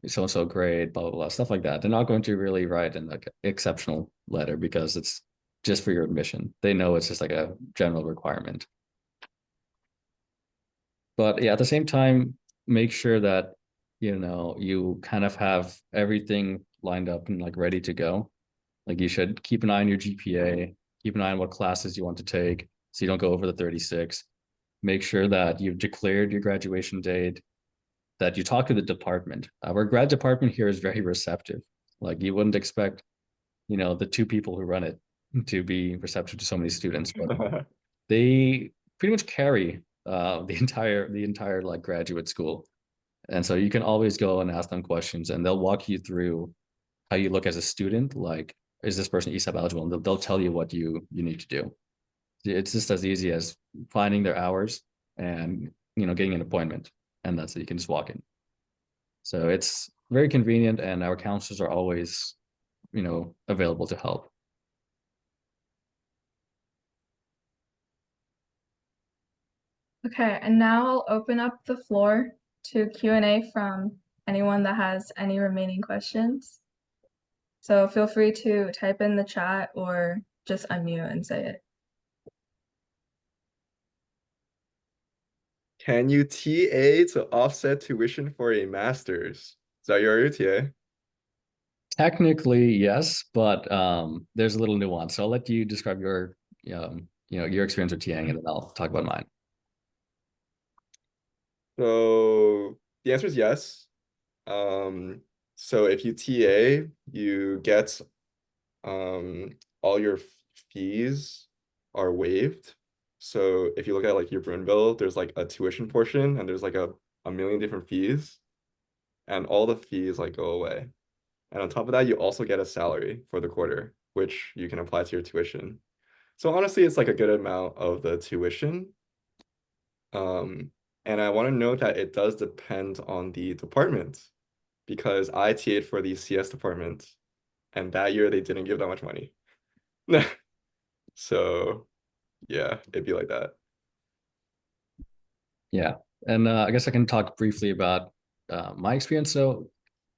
so and so grade, blah blah blah, stuff like that. They're not going to really write an like exceptional letter because it's just for your admission. They know it's just like a general requirement. But yeah, at the same time, make sure that you know you kind of have everything lined up and like ready to go. Like you should keep an eye on your GPA, keep an eye on what classes you want to take so you don't go over the 36. Make sure that you've declared your graduation date, that you talk to the department. Our grad department here is very receptive. Like you wouldn't expect, you know, the two people who run it to be receptive to so many students, but they pretty much carry the entire like graduate school. And so you can always go and ask them questions and they'll walk you through how you look as a student. Like, is this person ESAP eligible? And they'll tell you what you need to do. It's just as easy as finding their hours and you know getting an appointment, and that's it. You can just walk in. So it's very convenient, and our counselors are always, you know, available to help. Okay, and now I'll open up the floor to Q&A from anyone that has any remaining questions. So feel free to type in the chat or just unmute and say it. Can you TA to offset tuition for a master's? Is that your TA? Technically, yes, but there's a little nuance. So I'll let you describe your, you know, your experience with TAing, and then I'll talk about mine. So the answer is yes. Um, so if you TA, you get all your fees are waived. So if you look at like your Bruin bill, there's like a tuition portion and there's like a million different fees, and all the fees like go away. And on top of that, you also get a salary for the quarter, which you can apply to your tuition. So honestly, it's like a good amount of the tuition. And I want to note that it does depend on the department because I TA'd for the CS department, and that year they didn't give that much money. So yeah, it'd be like that. Yeah, and I guess I can talk briefly about my experience. So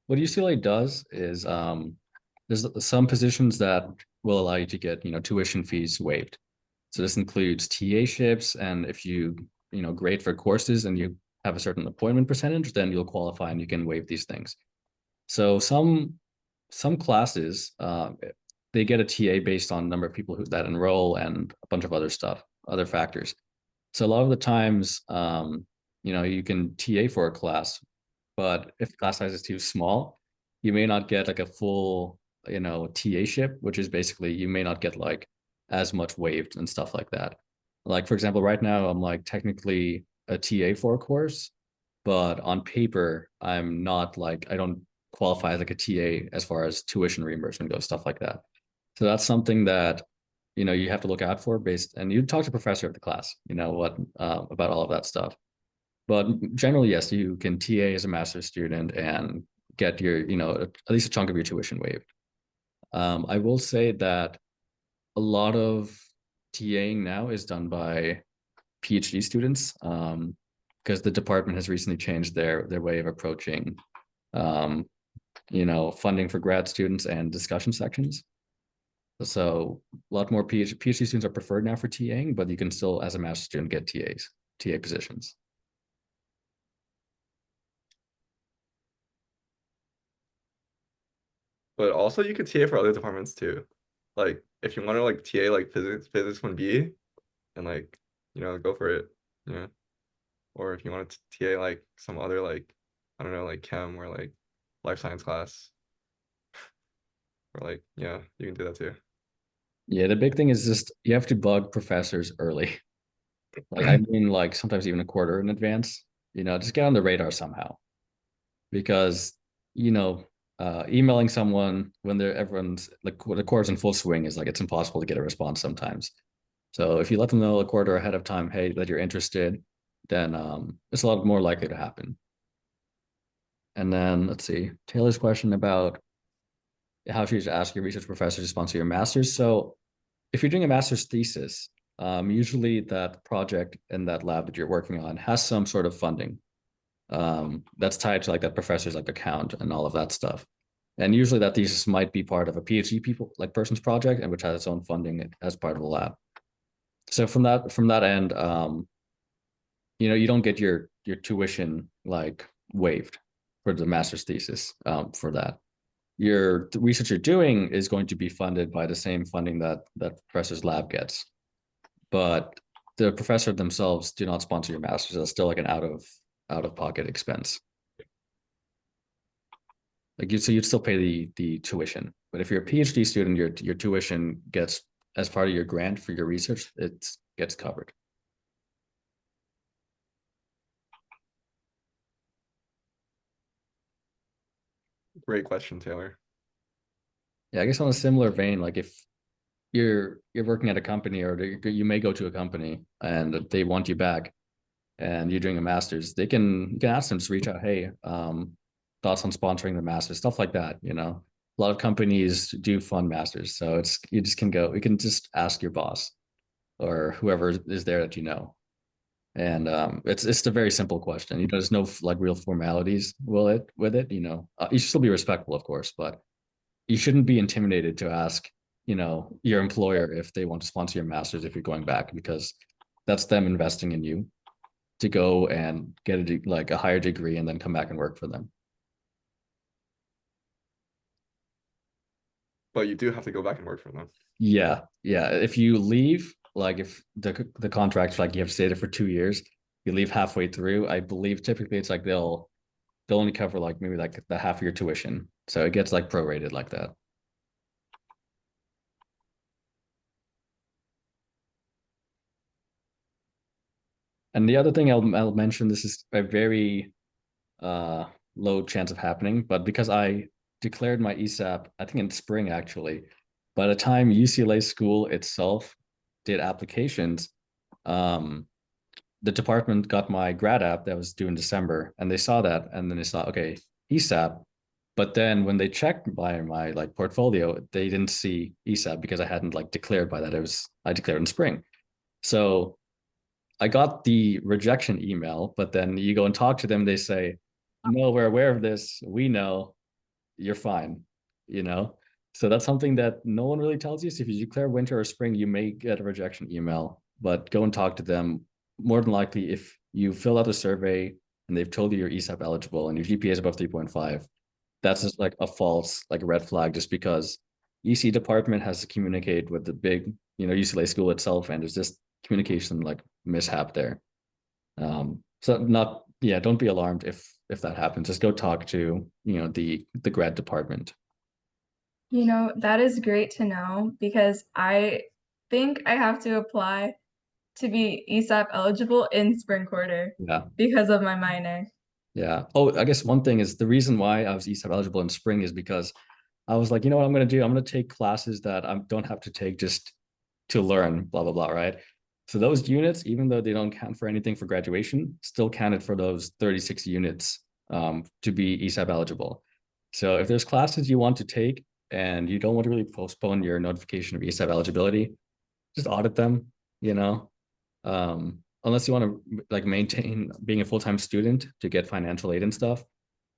what UCLA does is there's some positions that will allow you to get, you know, tuition fees waived. So this includes TA ships, and if you know grade for courses and you have a certain appointment percentage, then you'll qualify and you can waive these things. So some classes they get a TA based on number of people that enroll and a bunch of other stuff, other factors. So a lot of the times, you know, you can TA for a class, but if the class size is too small, you may not get like a full, you know, TA ship, which is basically you may not get like as much waived and stuff like that. Like for example, right now I'm like technically a TA for a course, but on paper I'm not, like I don't qualify as like a TA as far as tuition reimbursement goes, stuff like that. So that's something that, you have to look out for and you talk to professor of the class, what about all of that stuff. But generally, yes, you can TA as a master's student and get your, at least a chunk of your tuition waived. I will say that a lot of TAing now is done by PhD students, because the department has recently changed their way of approaching, funding for grad students and discussion sections. So a lot more PhD students are preferred now for TAing, but you can still, as a master's student, get TA positions. But also you could TA for other departments too. Like if you want to like TA like physics 1B and like, go for it. Yeah. Or if you want to TA like some other like, I don't know, like chem or like life science class. Or like, yeah, you can do that too. Yeah, the big thing is just you have to bug professors early. Like I mean, like sometimes even a quarter in advance. Just get on the radar somehow. Because, you know, emailing someone when everyone's like the course in full swing is like it's impossible to get a response sometimes. So if you let them know a quarter ahead of time, hey, that you're interested, then it's a lot more likely to happen. And then let's see, Taylor's question about how should you ask your research professor to sponsor your master's. So if you're doing a master's thesis, usually that project in that lab that you're working on has some sort of funding that's tied to like that professor's like account and all of that stuff. And usually that thesis might be part of a PhD person's project and which has its own funding as part of the lab. So from that end, you don't get your tuition like waived for the master's thesis for that. The research you're doing is going to be funded by the same funding that professor's lab gets, but the professor themselves do not sponsor your master's. It's still like an out of pocket expense. So you'd still pay the tuition, but if you're a PhD student, your tuition gets as part of your grant for your research, it gets covered. Great question, Taylor. Yeah, I guess on a similar vein, like if you're working at a company or you may go to a company and they want you back and you're doing a master's, you can ask them to reach out, hey, thoughts on sponsoring the master's, stuff like that. A lot of companies do fund masters, so you can just ask your boss or whoever is there that and it's a very simple question. There's no like real formalities with it. You should still be respectful, of course, but you shouldn't be intimidated to ask your employer if they want to sponsor your master's if you're going back, because that's them investing in you to go and get like a higher degree and then come back and work for them. But you do have to go back and work for them. Yeah, if you leave, like if the contract's like you have to stay there for 2 years, you leave halfway through, I believe typically it's like they'll only cover like maybe like the half of your tuition, so it gets like prorated like that. And the other thing I'll mention, this is a very low chance of happening, but because I declared my ESAP, I think in spring actually, by the time UCLA school itself did applications, the department got my grad app that was due in December, and they saw that, and then they saw, okay, ESAP. But then when they checked my like portfolio, they didn't see ESAP because I hadn't like declared by that. I declared in spring. So I got the rejection email, but then you go and talk to them, they say, no, we're aware of this. We know you're fine, you know? So that's something that no one really tells you. So if you declare winter or spring, you may get a rejection email, but go and talk to them. More than likely, if you fill out a survey and they've told you you're ESAP eligible and your GPA is above 3.5, that's just like a false, like a red flag, just because EC department has to communicate with the big, UCLA school itself, and there's just communication like mishap there. So not, yeah, don't be alarmed if that happens. Just go talk to, the grad department. That is great to know because I think I have to apply to be ESAP eligible in spring quarter Yeah. because of my minor. Yeah. Oh, I guess one thing is the reason why I was ESAP eligible in spring is because I was like, you know what I'm going to do? I'm going to take classes that I don't have to take just to learn, blah, blah, blah, right? So those units, even though they don't count for anything for graduation, still counted for those 36 units to be ESAB eligible. So if there's classes you want to take and you don't want to really postpone your notification of ESAB eligibility, just audit them, you know, unless you want to like maintain being a full-time student to get financial aid and stuff.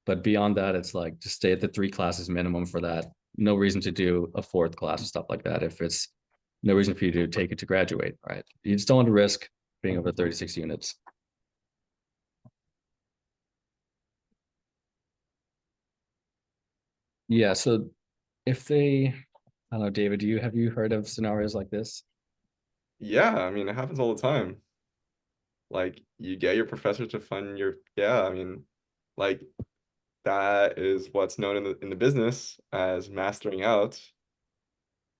But beyond that, it's like just stay at the 3 classes minimum for that. No reason to do a 4th class or stuff like that if it's no reason for you to take it to graduate, right? You just don't want to risk being over 36 units. Yeah, so if they, I don't know, David, have you heard of scenarios like this? Yeah, I mean, it happens all the time. Like, you get your professor to fund your, yeah, I mean, like, that is what's known in the business as mastering out.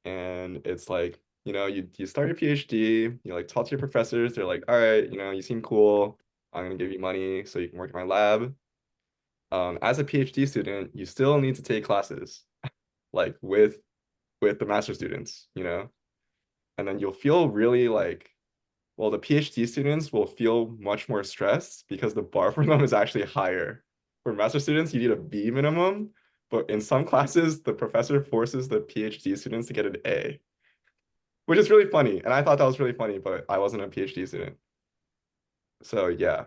And it's like, you start your PhD, you like talk to your professors, they're like, all right, you seem cool. I'm gonna give you money so you can work in my lab. As a PhD student, you still need to take classes, like with the master students, and then you'll feel really like, well, the PhD students will feel much more stressed because the bar for them is actually higher. For master students, you need a B minimum, but in some classes, the professor forces the PhD students to get an A, which is really funny. And I thought that was really funny, but I wasn't a PhD student. So yeah.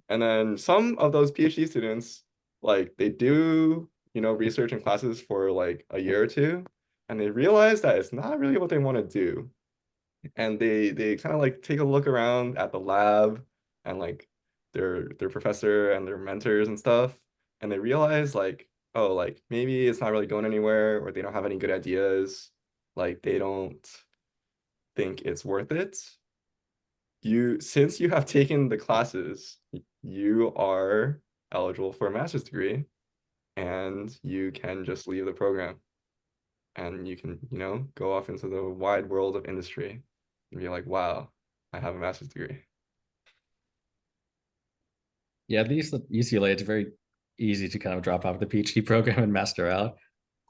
And then some of those PhD students, like they do, research in classes for like a year or two, and they realize that it's not really what they want to do. And they kind of like take a look around at the lab and like their professor and their mentors and stuff, and they realize like, oh, like maybe it's not really going anywhere, or they don't have any good ideas, like they don't think it's worth it. Since you have taken the classes, you are eligible for a master's degree, and you can just leave the program and you can, go off into the wide world of industry and be like, wow, I have a master's degree. Yeah, at least at UCLA, it's very easy to kind of drop out of the PhD program and master out.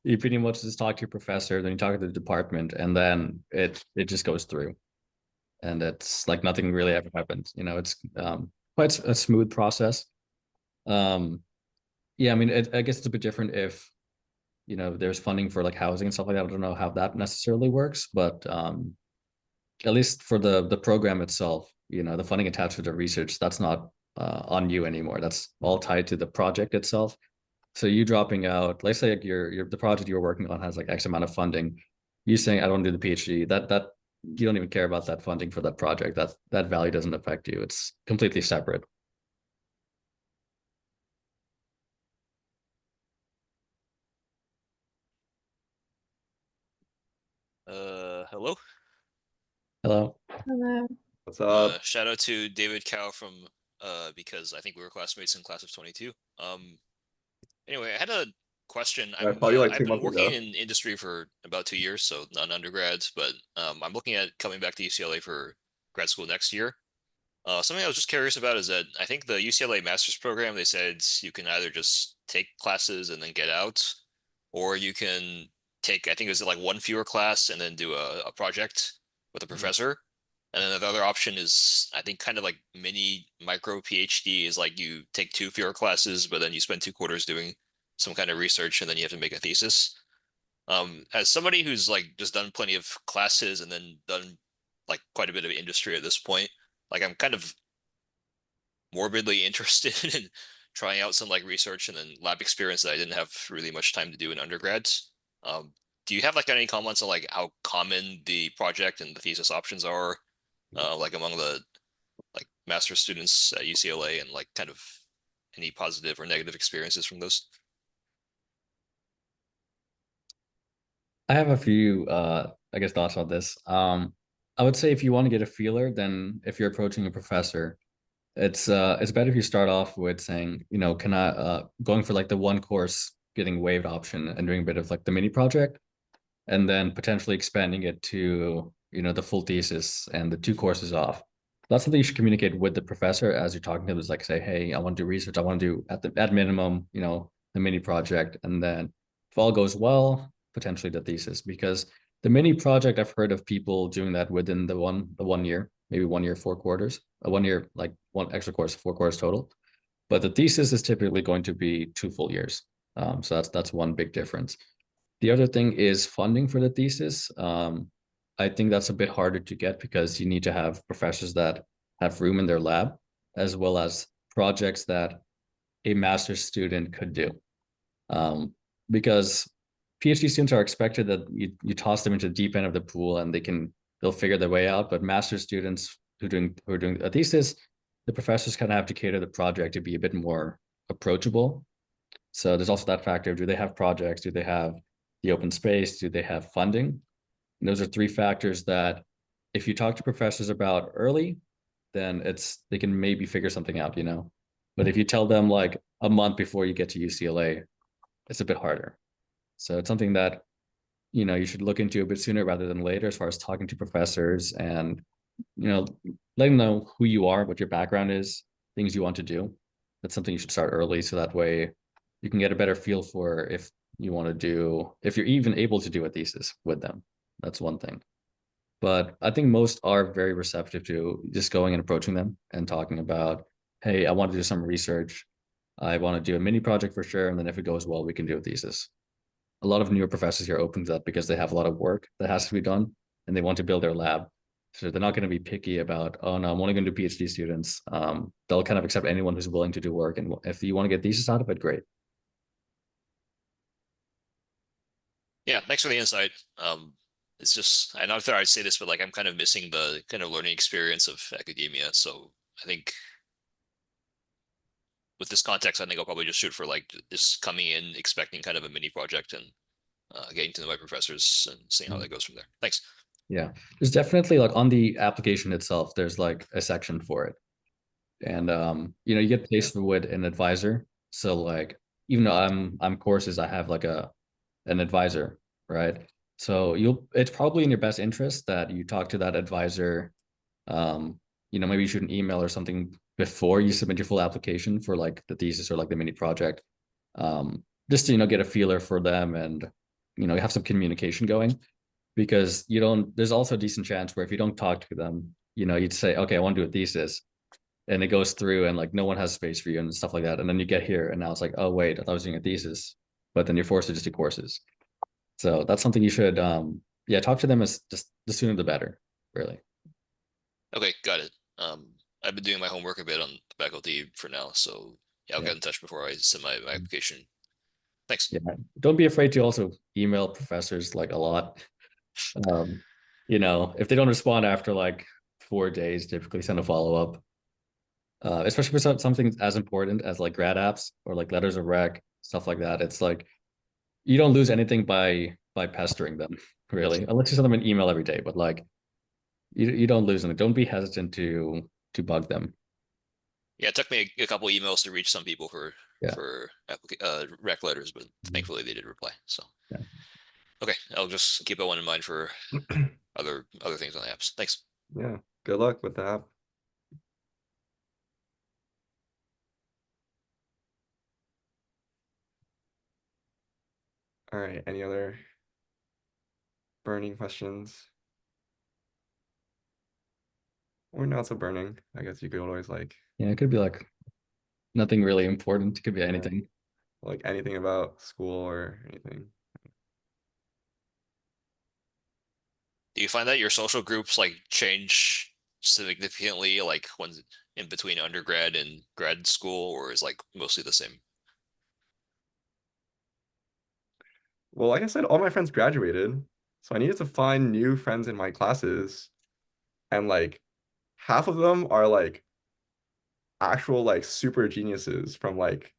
You pretty much just talk to your professor, then you talk to the department, and then it just goes through. And it's like nothing really ever happens. It's quite a smooth process. Yeah, I mean, I guess it's a bit different if there's funding for like housing and stuff like that. I don't know how that necessarily works, but at least for the program itself, the funding attached to the research, that's not on you anymore. That's all tied to the project itself. So you dropping out, let's say like your the project you're working on has like X amount of funding. You saying I don't do the PhD, that you don't even care about that funding for that project. That value doesn't affect you. It's completely separate. Hello. Hello. Hello. What's up? Shout out to David Cow from because I think we were classmates in class of 22. Anyway, I had a question. I saw you like I've two been months working ago. in industry for about 2 years, so not undergrads, but I'm looking at coming back to UCLA for grad school next year. Something I was just curious about is that I think the UCLA master's program, they said you can either just take classes and then get out, or you can take, I think it was like one fewer class and then do a project with a professor. And then the other option is, I think, kind of like mini micro PhD is like you take 2 fewer classes, but then you spend 2 quarters doing some kind of research and then you have to make a thesis. As somebody who's like just done plenty of classes and then done like quite a bit of industry at this point, like I'm kind of morbidly interested in trying out some like research and then lab experience that I didn't have really much time to do in undergrads. Do you have like any comments on like how common the project and the thesis options are, like among the like master students at UCLA, and like kind of any positive or negative experiences from those? I have a few I guess thoughts on this. I would say if you want to get a feeler, then if you're approaching a professor, it's better if you start off with saying, can I going for like the one course getting waived option and doing a bit of like the mini project, and then potentially expanding it to, the full thesis and the 2 courses off. That's something you should communicate with the professor as you're talking to them. Is like say, hey, I want to do research. I want to do at minimum, the mini project, and then if all goes well, potentially the thesis, because the mini project, I've heard of people doing that within the 1 year, maybe 1 year, 4 quarters, a 1 year, like one extra course, 4 quarters total. But the thesis is typically going to be 2 full years. So that's one big difference. The other thing is funding for the thesis. I think that's a bit harder to get because you need to have professors that have room in their lab, as well as projects that a master's student could do. Because PhD students are expected that you toss them into the deep end of the pool and they'll figure their way out. But master's students who are doing a thesis, the professors kind of have to cater the project to be a bit more approachable. So there's also that factor. Do they have projects? Do they have the open space? Do they have funding? And those are three factors that if you talk to professors about early, then they can maybe figure something out, you know. But if you tell them like a month before you get to UCLA, it's a bit harder. So it's something that, you know, you should look into a bit sooner rather than later as far as talking to professors and, you know, letting them know who you are, what your background is, things you want to do. That's something you should start early so that way you can get a better feel for if you're even able to do a thesis with them. That's one thing. But I think most are very receptive to just going and approaching them and talking about, hey, I want to do some research. I want to do a mini project for sure. And then if it goes well, we can do a thesis. A lot of newer professors here open to that because they have a lot of work that has to be done and they want to build their lab. So they're not going to be picky about, oh no, I'm only going to do PhD students. They'll kind of accept anyone who's willing to do work. And if you want to get thesis out of it, great. Yeah, thanks for the insight. It's just, I know I'd say this, but like I'm kind of missing the kind of learning experience of academia. So I think with this context, I think I'll probably just shoot for like just coming in, expecting kind of a mini project and getting to know my professors and seeing how that goes from there. Thanks. Yeah, there's definitely like on the application itself, there's like a section for it. And you know, you get placed with an advisor. So like even though I'm courses, I have like an advisor, right? So it's probably in your best interest that you talk to that advisor. You know, maybe you shoot an email or something before you submit your full application for like the thesis or like the mini project. Just to, you know, get a feeler for them and, you know, have some communication going because there's also a decent chance where if you don't talk to them, you know, you'd say, okay, I want to do a thesis and it goes through and like no one has space for you and stuff like that. And then you get here and now it's like, oh wait, I thought I was doing a thesis, but then you're forced to just do courses. So that's something you should talk to them as just the sooner the better, really. Okay, got it. I've been doing my homework a bit on the faculty for now, so yeah, I'll get in touch before I send my application. Thanks. Yeah, don't be afraid to also email professors like a lot. You know, if they don't respond after like 4 days, typically send a follow-up. Especially for something as important as like grad apps or like letters of rec, stuff like that. It's like you don't lose anything by pestering them, really, unless you send them an email every day. But like you don't lose anything. Don't be hesitant to bug them. Yeah, it took me a couple emails to reach some people for Yeah. rec letters, but thankfully they did reply. So Yeah. okay, I'll just keep that one in mind for other things on the apps. Thanks. Yeah, good luck with the app. All right, any other burning questions? Or not so burning. I guess you could always like Yeah, it could be like nothing really important. It could be anything. like anything about school or anything. Do you find that your social groups like change significantly, like when in between undergrad and grad school, or is like mostly the same? Well, like I said, all my friends graduated, so I needed to find new friends in my classes, and like half of them are like actual like super geniuses from like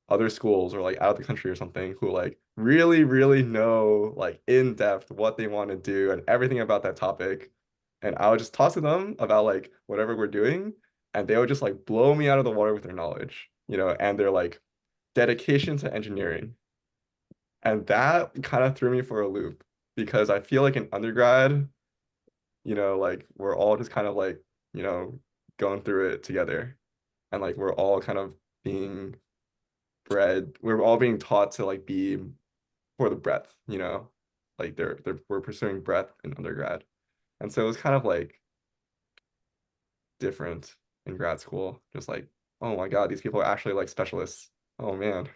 other schools or like out of the country or something who like really, really know like in depth what they want to do and everything about that topic. And I would just talk to them about like whatever we're doing, and they would just like blow me out of the water with their knowledge, you know, and their like dedication to engineering. And that kind of threw me for a loop because I feel like in undergrad, you know, like we're all just kind of like, you know, going through it together. And like we're all kind of being we're all being taught to like be for the breadth, you know, like we're pursuing breadth in undergrad, and so it was kind of like different in grad school. Just like, oh my God, these people are actually like specialists. Oh man.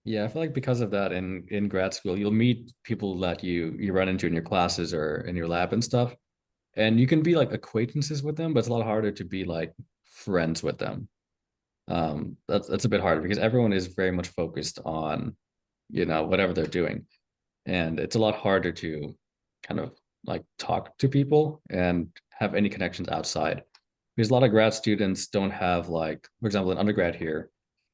Yeah, I feel like because of that in grad school, you'll meet people that you run into in your classes or in your lab and stuff. And you can be like acquaintances with them, but it's a lot harder to be like friends with them. That's a bit harder because everyone is very much focused on, whatever they're doing. And it's a lot harder to kind of like talk to people and have any connections outside. Because a lot of grad students don't have like, for example, an undergrad here,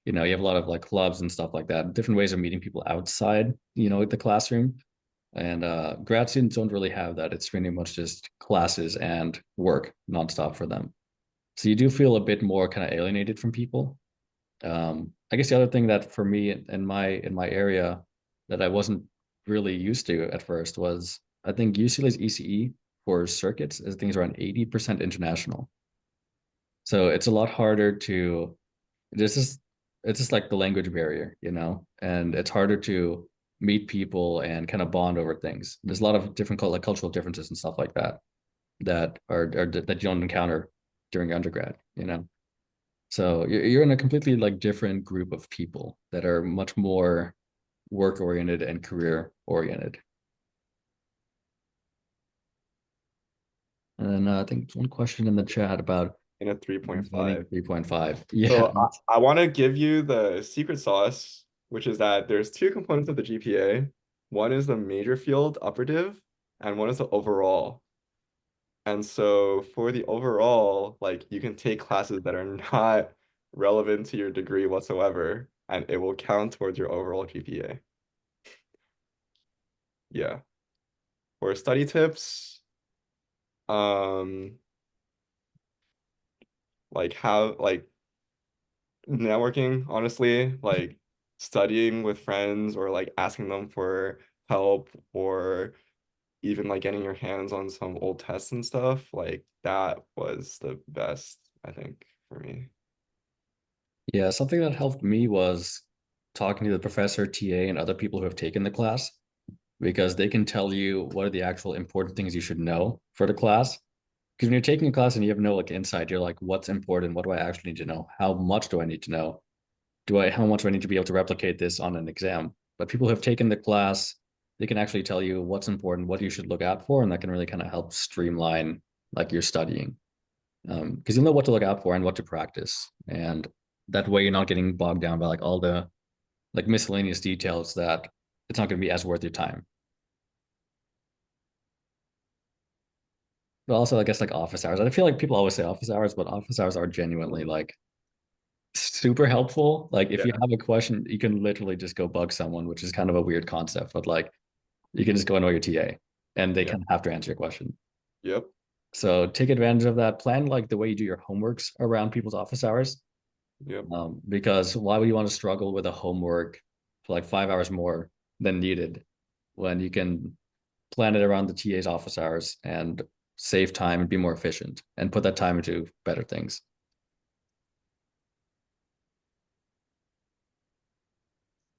you have a lot of like clubs and stuff like that, different ways of meeting people outside, the classroom. And grad students don't really have that. It's pretty much just classes and work nonstop for them. So you do feel a bit more kind of alienated from people. I guess the other thing that for me in my area that I wasn't really used to at first was I think UCLA's ECE for circuits is things around 80% international. So it's a lot harder to this is it's just like the language barrier, and it's harder to meet people and kind of bond over things. There's a lot of different like cultural differences and stuff like that that you don't encounter during undergrad, So you're in a completely like different group of people that are much more work oriented and career oriented. And then I think one question in the chat about In a 3.5. 3.5. Yeah. So I want to give you the secret sauce, which is that there's two components of the GPA. One is the major field upper div, and one is the overall. And so for the overall, like you can take classes that are not relevant to your degree whatsoever, and it will count towards your overall GPA. Yeah. For study tips, um, like how like networking, honestly, like studying with friends or like asking them for help or even like getting your hands on some old tests and stuff, like that was the best, I think, for me. Yeah, something that helped me was talking to the professor, TA, and other people who have taken the class because they can tell you what are the actual important things you should know for the class. Because when you're taking a class and you have no like insight, you're like, what's important? What do I actually need to know? How much do I need to know? How much do I need to be able to replicate this on an exam? But people who have taken the class, they can actually tell you what's important, what you should look out for, and that can really kind of help streamline like your studying. Because you know what to look out for and what to practice. And that way you're not getting bogged down by like all the like miscellaneous details that it's not going to be as worth your time. But also, I guess like office hours. I feel like people always say office hours, but office hours are genuinely like super helpful. Like if you Yeah. have a question, you can literally just go bug someone, which is kind of a weird concept, but like you can just go annoy your TA and they Yeah. kind of have to answer your question. Yep. So take advantage of that. Plan like the way you do your homeworks around people's office hours. Yep. Because why would you want to struggle with a homework for like 5 hours more than needed when you can plan it around the TA's office hours and save time and be more efficient and put that time into better things.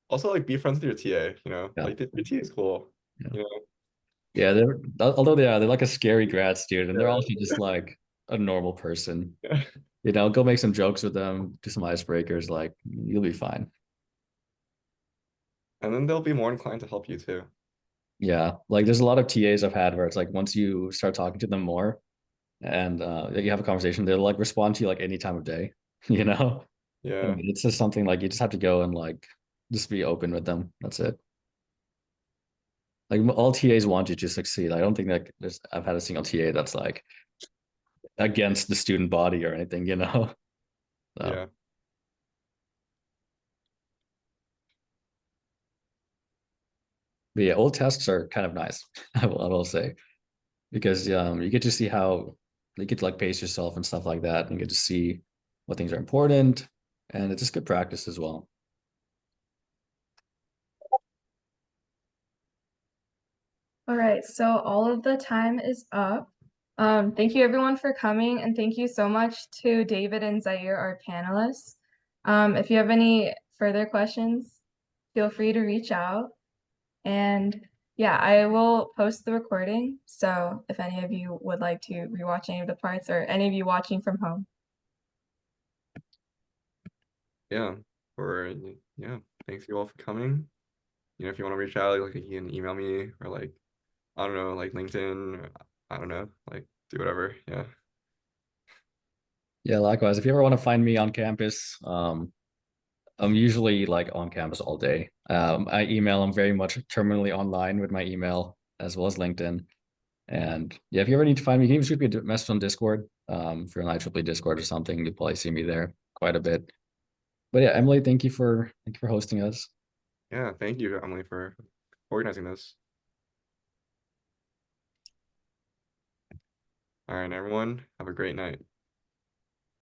Also, like be friends with your TA, Yeah. like your TA is cool, Yeah. you know. Yeah, although they're like a scary grad student, they're Yeah. also just like a normal person. Yeah. Go make some jokes with them, do some icebreakers, like you'll be fine. And then they'll be more inclined to help you too. Yeah, like there's a lot of TAs I've had where it's like once you start talking to them more and you have a conversation, they'll like respond to you like any time of day, you know? Yeah. And it's just something like you just have to go and like just be open with them. That's it. Like all TAs want you to succeed. I don't think that I've had a single TA that's like against the student body or anything. So, Yeah. but yeah, old tests are kind of nice, I will say, because you get to see how you get to like pace yourself and stuff like that, and you get to see what things are important, and it's just good practice as well. All right, so all of the time is up. Thank you everyone for coming, and thank you so much to David and Zaire, our panelists. If you have any further questions. feel free to reach out. And yeah, I will post the recording. So if any of you would like to rewatch any of the parts, or any of you watching from home. Yeah, thanks you all for coming. If you want to reach out, like you can email me or like, I don't know, like LinkedIn, or, I don't know, like do whatever. Yeah. Yeah, likewise. If you ever want to find me on campus, I'm usually like on campus all day. I email. I'm very much terminally online with my email as well as LinkedIn. And yeah, if you ever need to find me, you can even shoot me a message on Discord. If you're on IEEE Discord or something, you'll probably see me there quite a bit. But yeah, Emily, thank you for hosting us. Yeah, thank you, Emily, for organizing this. All right, everyone, have a great night.